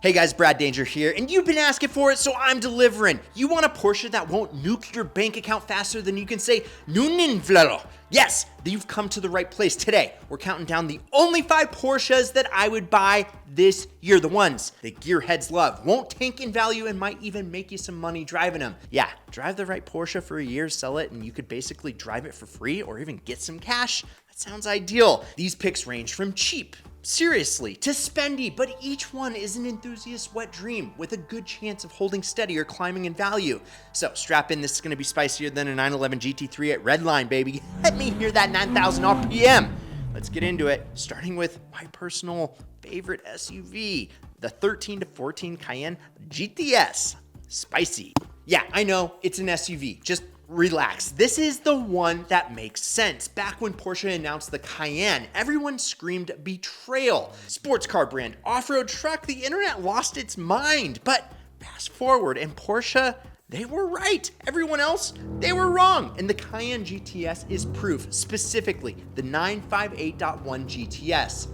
Hey guys, Brad Danger here, and you've been asking for it, so I'm delivering. You want a Porsche that won't nuke your bank account faster than you can say Nuninflero? Yes, you've come to the right place. Today, we're counting down the only 5 Porsches that I would buy this year. The ones that gearheads love, won't tank in value, and might even make you some money driving them. Yeah, drive the right Porsche for a year, sell it, and you could basically drive it for free or even get some cash. That sounds ideal. These picks range from cheap, seriously, to spendy, but each one is an enthusiast wet dream with a good chance of holding steady or climbing in value. So strap in, this is gonna be spicier than a 911 GT3 at Redline, baby. Let me hear that 9,000 RPM. Let's get into it, starting with my personal favorite SUV, the 13 to 14 Cayenne GTS. Spicy. Yeah, I know, it's an SUV, just relax. This is the one that makes sense. Back when Porsche announced the Cayenne, everyone screamed betrayal. Sports car brand, off-road truck, the internet lost its mind. But fast forward, and Porsche, they were right. Everyone else, they were wrong. And the Cayenne GTS is proof, specifically the 958.1 GTS.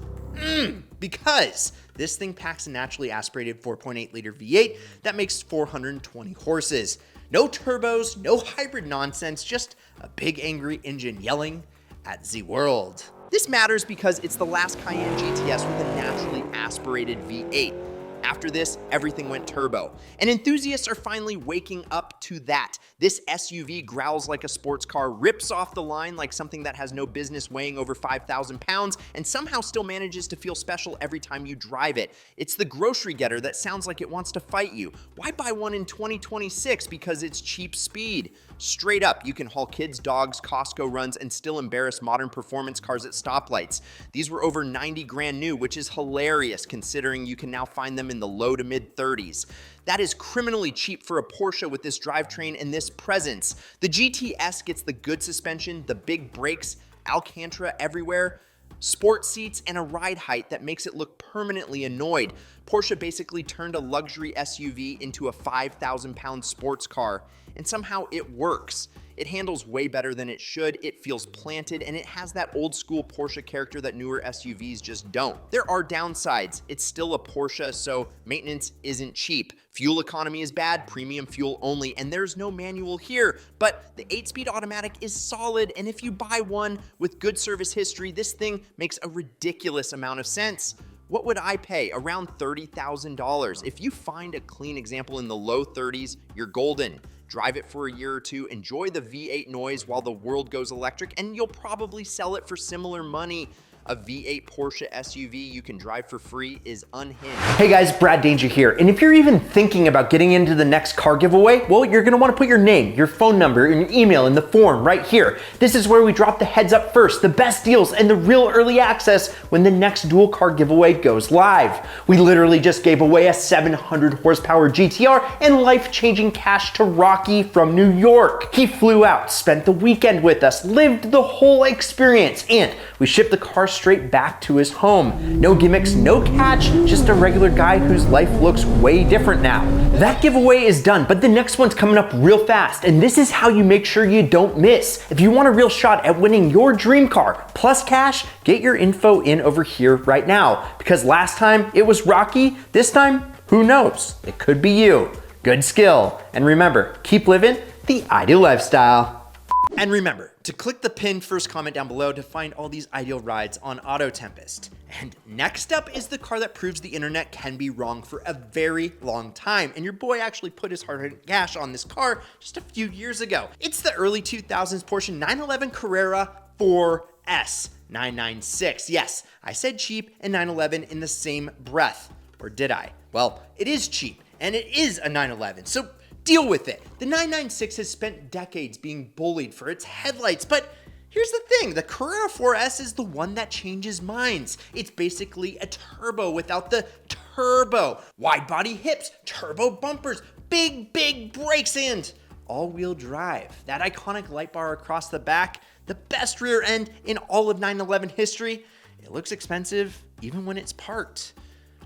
Because this thing packs a naturally aspirated 4.8 liter V8 that makes 420 horses. No turbos, no hybrid nonsense, just a big angry engine yelling at the world. This matters because it's the last Cayenne GTS with a naturally aspirated V8. After this, everything went turbo. And enthusiasts are finally waking up to that. This SUV growls like a sports car, rips off the line like something that has no business weighing over 5,000 pounds, and somehow still manages to feel special every time you drive it. It's the grocery getter that sounds like it wants to fight you. Why buy one in 2026? Because it's cheap speed. Straight up, you can haul kids, dogs, Costco runs, and still embarrass modern performance cars at stoplights. These were over 90 grand new, which is hilarious considering you can now find them in the low to mid 30s. That is criminally cheap for a Porsche with this drivetrain and this presence. The GTS gets the good suspension, the big brakes, Alcantara everywhere, sport seats, and a ride height that makes it look permanently annoyed. Porsche basically turned a luxury SUV into a 5,000 pound sports car, and somehow it works. It handles way better than it should, it feels planted, and it has that old school Porsche character that newer SUVs just don't. There are downsides. It's still a Porsche, so maintenance isn't cheap. Fuel economy is bad, premium fuel only, and there's no manual here, but the 8-speed automatic is solid, and if you buy one with good service history, this thing makes a ridiculous amount of sense. What would I pay? Around $30,000. If you find a clean example in the low 30s, you're golden. Drive it for a year or two, enjoy the V8 noise while the world goes electric, and you'll probably sell it for similar money. A V8 Porsche SUV you can drive for free is unhinged. Hey guys, Brad Danger here, and if you're even thinking about getting into the next car giveaway, well, you're gonna wanna put your name, your phone number, and your email in the form right here. This is where we drop the heads up first, the best deals, and the real early access when the next dual car giveaway goes live. We literally just gave away a 700 horsepower GTR and life-changing cash to Rocky from New York. He flew out, spent the weekend with us, lived the whole experience, and we shipped the car straight back to his home. No gimmicks, no catch, just a regular guy whose life looks way different now. That giveaway is done, but the next one's coming up real fast, and this is how you make sure you don't miss. If you want a real shot at winning your dream car plus cash, get your info in over here right now, because last time it was Rocky, this time, who knows? It could be you. Good skill. And remember, keep living the ideal lifestyle. And remember to click the pinned first comment down below to find all these ideal rides on Auto Tempest. And next up is the car that proves the internet can be wrong for a very long time. And your boy actually put his hard-earned cash on this car just a few years ago. It's the early 2000s Porsche 911 Carrera 4S 996. Yes, I said cheap and 911 in the same breath. Or did I? Well, it is cheap and it is a 911. So deal with it. The 996 has spent decades being bullied for its headlights, but here's the thing, the Carrera 4S is the one that changes minds. It's basically a turbo without the turbo. Wide body hips, turbo bumpers, big brakes, and all-wheel drive. That iconic light bar across the back, the best rear end in all of 911 history. It looks expensive even when it's parked.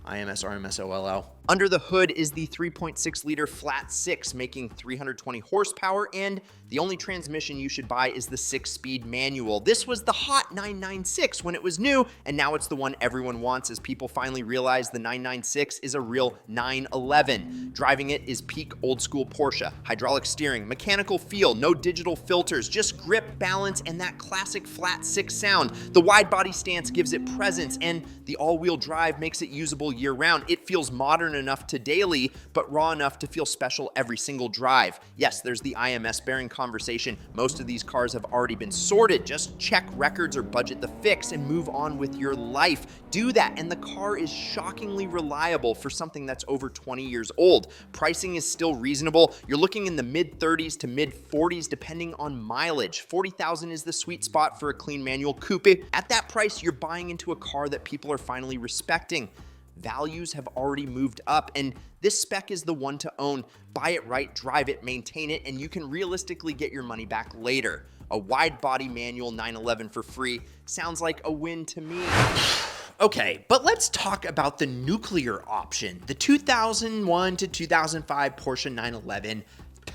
IMS, RMS, OLL. Under the hood is the 3.6-liter flat six, making 320 horsepower, and the only transmission you should buy is the 6-speed manual. This was the hot 996 when it was new, and now it's the one everyone wants as people finally realize the 996 is a real 911. Driving it is peak old-school Porsche. Hydraulic steering, mechanical feel, no digital filters, just grip, balance, and that classic flat six sound. The wide body stance gives it presence, and the all-wheel drive makes it usable year-round. It feels modern enough to daily, but raw enough to feel special every single drive. Yes, there's the IMS bearing conversation. Most of these cars have already been sorted. Just check records or budget the fix and move on with your life. Do that, and the car is shockingly reliable for something that's over 20 years old. Pricing is still reasonable. You're looking in the mid-30s to mid-40s depending on mileage. 40,000 is the sweet spot for a clean manual coupe. At that price, you're buying into a car that people are finally respecting. Values have already moved up, and this spec is the one to own. Buy it right, drive it, maintain it, and you can realistically get your money back later. A wide body manual 911 for free sounds like a win to me. Okay, but let's talk about the nuclear option, the 2001 to 2005 Porsche 911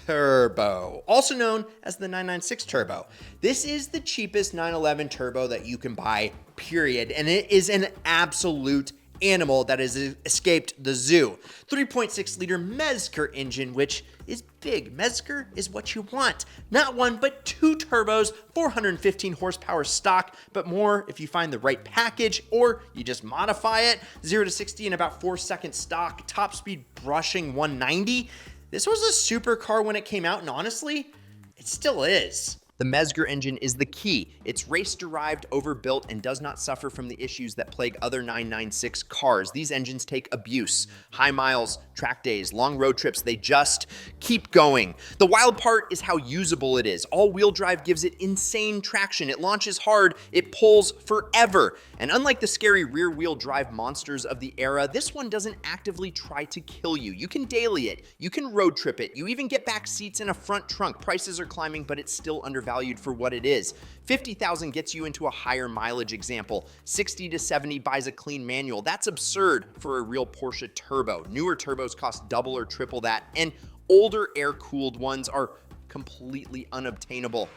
Turbo, also known as the 996 Turbo. This is the cheapest 911 Turbo that you can buy, period, and it is an absolute animal that has escaped the zoo. 3.6-liter Mezger engine, which is big. Mezger is what you want. Not one, but two turbos, 415 horsepower stock, but more if you find the right package or you just modify it. 0 to 60 in about 4 seconds stock, top speed brushing 190. This was a supercar when it came out, and honestly, it still is. The Mezger engine is the key. It's race-derived, overbuilt, and does not suffer from the issues that plague other 996 cars. These engines take abuse. High miles, track days, long road trips, they just keep going. The wild part is how usable it is. All-wheel drive gives it insane traction. It launches hard, it pulls forever. And unlike the scary rear-wheel drive monsters of the era, this one doesn't actively try to kill you. You can daily it, you can road trip it, you even get back seats in a front trunk. Prices are climbing, but it's still undervalued for what it is. 50,000 gets you into a higher mileage example. 60 to 70 buys a clean manual. That's absurd for a real Porsche Turbo. Newer turbos cost double or triple that, and older air-cooled ones are completely unobtainable.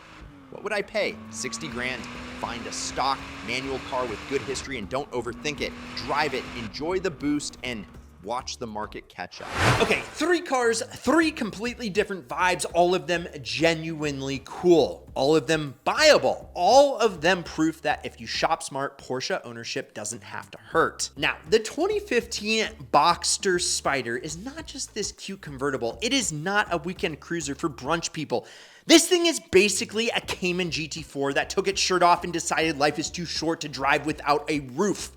What would I pay? 60 grand. Find a stock manual car with good history and don't overthink it. Drive it, enjoy the boost, and watch the market catch up. Okay, 3 cars, 3 completely different vibes, all of them genuinely cool, all of them buyable, all of them proof that if you shop smart, Porsche ownership doesn't have to hurt. Now, the 2015 Boxster Spyder is not just this cute convertible, it is not a weekend cruiser for brunch people. This thing is basically a Cayman GT4 that took its shirt off and decided life is too short to drive without a roof.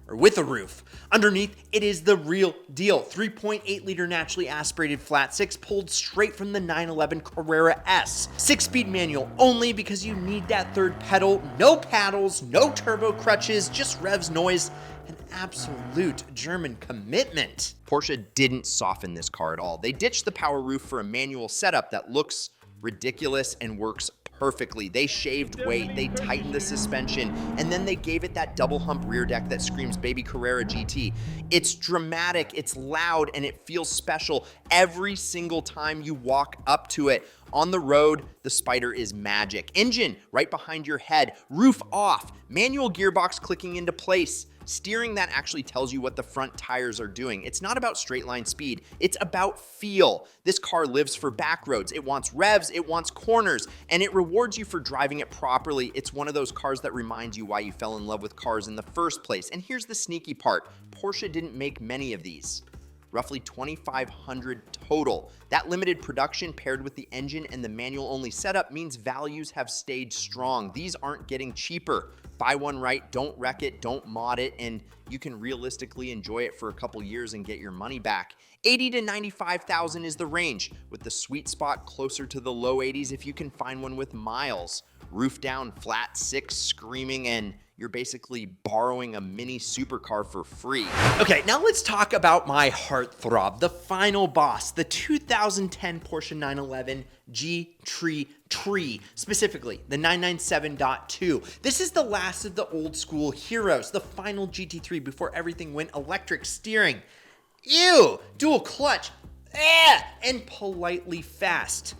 Or with a roof. Underneath, it is the real deal. 3.8-liter naturally aspirated flat six pulled straight from the 911 Carrera S. 6-speed manual only because you need that third pedal. No paddles, no turbo crutches, just revs, noise, and absolute German commitment. Porsche didn't soften this car at all. They ditched the power roof for a manual setup that looks ridiculous and works perfectly. They shaved weight, they tightened the suspension, and then they gave it that double hump rear deck that screams baby Carrera GT. It's dramatic, it's loud, and it feels special every single time you walk up to it. On the road, the Spyder is magic. Engine right behind your head, roof off, manual gearbox clicking into place. Steering that actually tells you what the front tires are doing. It's not about straight line speed, it's about feel. This car lives for back roads. It wants revs, it wants corners, and it rewards you for driving it properly. It's one of those cars that reminds you why you fell in love with cars in the first place. And here's the sneaky part. Porsche didn't make many of these. Roughly 2,500 total. That limited production paired with the engine and the manual only setup means values have stayed strong. These aren't getting cheaper. Buy one right, don't wreck it, don't mod it, and you can realistically enjoy it for a couple years and get your money back. 80 to 95,000 is the range, with the sweet spot closer to the low 80s if you can find one with miles. Roof down, flat six, screaming, and you're basically borrowing a mini supercar for free. Okay, now let's talk about my heartthrob, the final boss, the 2010 Porsche 911 GT3, specifically the 997.2. This is the last of the old school heroes, the final GT3 before everything went electric steering. Ew, dual clutch, and politely fast.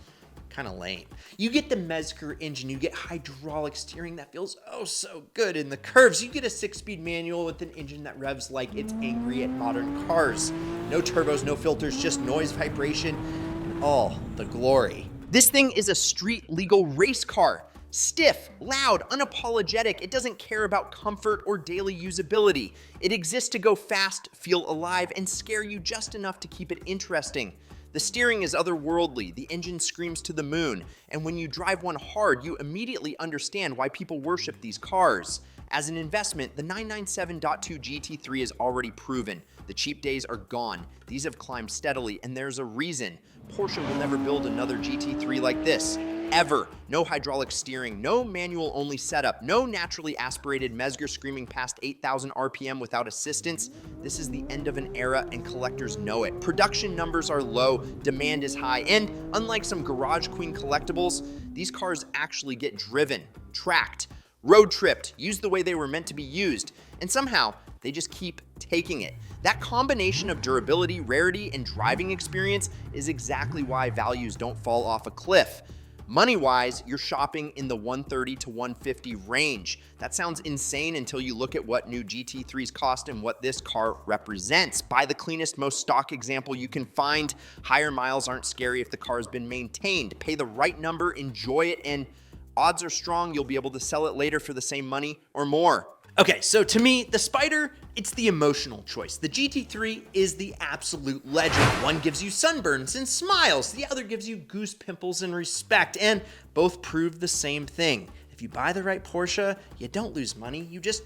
Kind of lame. You get the Mezger engine, you get hydraulic steering that feels oh so good in the curves. You get a 6-speed manual with an engine that revs like it's angry at modern cars. No turbos, no filters, just noise, vibration, and all the glory. This thing is a street legal race car. Stiff, loud, unapologetic. It doesn't care about comfort or daily usability. It exists to go fast, feel alive, and scare you just enough to keep it interesting. The steering is otherworldly, the engine screams to the moon, and when you drive one hard, you immediately understand why people worship these cars. As an investment, the 997.2 GT3 is already proven. The cheap days are gone. These have climbed steadily, and there's a reason. Porsche will never build another GT3 like this. Ever. No hydraulic steering, no manual-only setup, no naturally aspirated Mezger screaming past 8,000 RPM without assistance. This is the end of an era, and collectors know it. Production numbers are low, demand is high, and unlike some Garage Queen collectibles, these cars actually get driven, tracked, road tripped, used the way they were meant to be used, and somehow they just keep taking it. That combination of durability, rarity, and driving experience is exactly why values don't fall off a cliff. Money-wise, you're shopping in the 130 to 150 range. That sounds insane until you look at what new GT3s cost and what this car represents. Buy the cleanest, most stock example you can find. Higher miles aren't scary if the car's been maintained. Pay the right number, enjoy it, and odds are strong you'll be able to sell it later for the same money or more. Okay, so to me, the Spyder, it's the emotional choice. The GT3 is the absolute legend. One gives you sunburns and smiles, the other gives you goose pimples and respect, and both prove the same thing. If you buy the right Porsche, you don't lose money, you just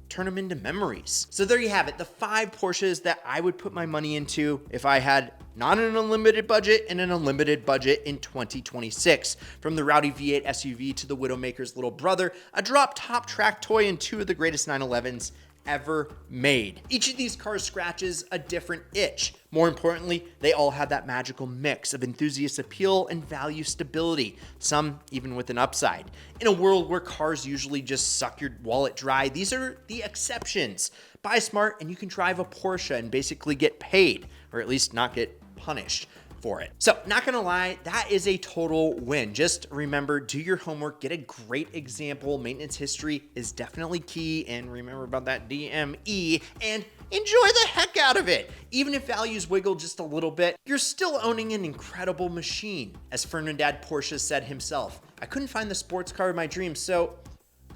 turn them into memories. So there you have it, the 5 Porsches that I would put my money into if I had not an unlimited budget and an unlimited budget in 2026. From the rowdy V8 SUV to the Widowmaker's little brother, a drop-top track toy, and 2 of the greatest 911s ever made. Each of these cars scratches a different itch. More importantly, they all have that magical mix of enthusiast appeal and value stability, some even with an upside. In a world where cars usually just suck your wallet dry, these are the exceptions. Buy smart and you can drive a Porsche and basically get paid, or at least not get punished for it. So not gonna lie, that is a total win. Just remember, do your homework, get a great example. Maintenance history is definitely key, and remember about that DME, and enjoy the heck out of it. Even if values wiggle just a little bit, you're still owning an incredible machine. As Ferdinand Porsche said himself, I couldn't find the sports car of my dreams, so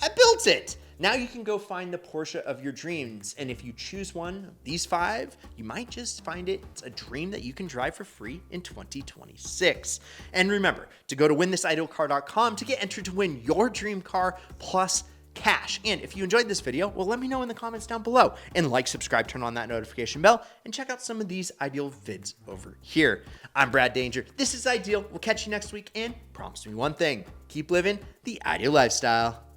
I built it. Now you can go find the Porsche of your dreams, and if you choose one of these 5, you might just find it's a dream that you can drive for free in 2026. And remember to go to winthisIdealcar.com to get entered to win your dream car plus cash. And if you enjoyed this video, well, let me know in the comments down below, and like, subscribe, turn on that notification bell, and check out some of these Ideal vids over here. I'm Brad Danger. This is Ideal. We'll catch you next week, and promise me one thing: keep living the Ideal lifestyle.